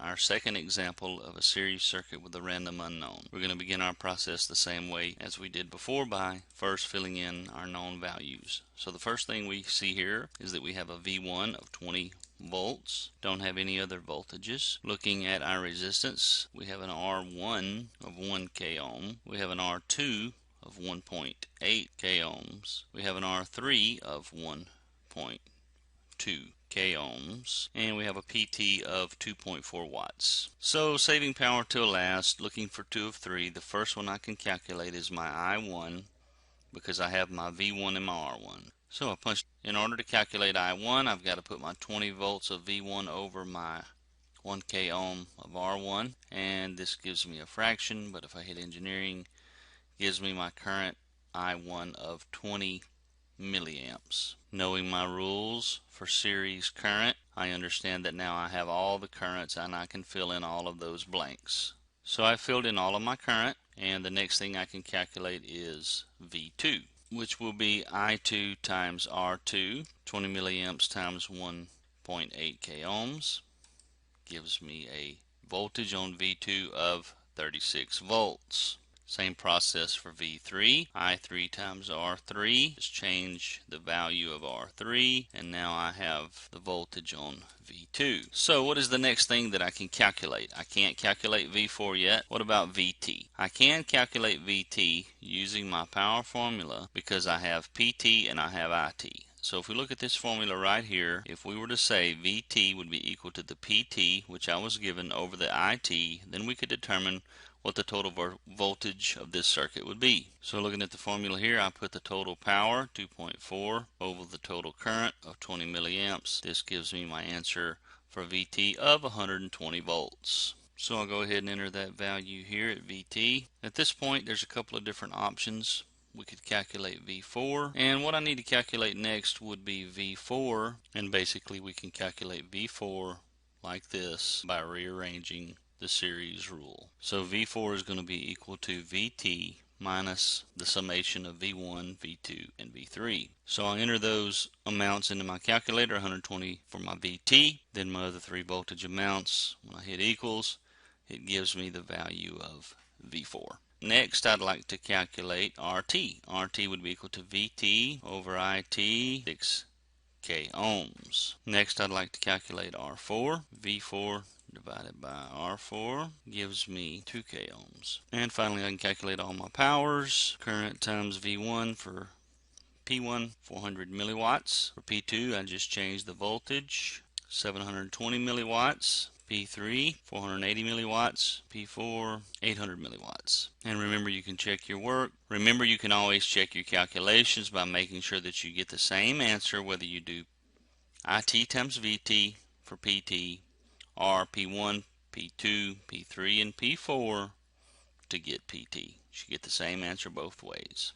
our second example of a series circuit with a random unknown. We're going to begin our process the same way as we did before by first filling in our known values. So the first thing we see here is that we have a V1 of 20 volts. Don't have any other voltages. Looking at our resistance, we have an R1 of 1 k ohm. We have an R2 of 1.8 k ohms. We have an R3 of 1.2 k ohms, and we have a PT of 2.4 watts. So saving power till last, looking for 2 of 3. The first one I can calculate is my I1 because I have my V1 and my R1. So I punched. In order to calculate I1, I've got to put my 20 volts of V1 over my 1 k ohm of R1, and this gives me a fraction, but if I hit engineering, it gives me my current I1 of 20 milliamps. Knowing my rules for series current, I understand that now I have all the currents and I can fill in all of those blanks. So I filled in all of my current, and the next thing I can calculate is V2, which will be I2 times R2. 20 milliamps times 1.8 k ohms gives me a voltage on V2 of 36 volts. Same process for V3. I3 times R3. Just change the value of R3, and now I have the voltage on V2. So what is the next thing that I can calculate? I can't calculate V4 yet. What about VT? I can calculate VT using my power formula because I have PT and I have IT. So if we look at this formula right here, if we were to say VT would be equal to the PT, which I was given, over the IT, then we could determine what the total voltage of this circuit would be. So looking at the formula here, I put the total power, 2.4, over the total current of 20 milliamps. This gives me my answer for VT of 120 volts. So I'll go ahead and enter that value here at VT. At this point, there's a couple of different options. We could calculate V4, and what I need to calculate next would be V4, and basically we can calculate V4 like this by rearranging the series rule. So V4 is going to be equal to VT minus the summation of V1, V2, and V3. So I'll enter those amounts into my calculator, 120 for my VT, then my other three voltage amounts. When I hit equals, it gives me the value of V4. Next, I'd like to calculate RT. RT would be equal to VT over IT, 6 k ohms. Next, I'd like to calculate R4. V4 divided by R4 gives me 2 k ohms. And finally, I can calculate all my powers. Current times V1 for P1, 400 milliwatts. For P2, I just changed the voltage, 720 milliwatts. P3, 480 milliwatts. P4, 800 milliwatts. And remember, you can check your work. Remember, you can always check your calculations by making sure that you get the same answer whether you do IT times VT for PT or P1, P2, P3, and P4 to get PT. You should get the same answer both ways.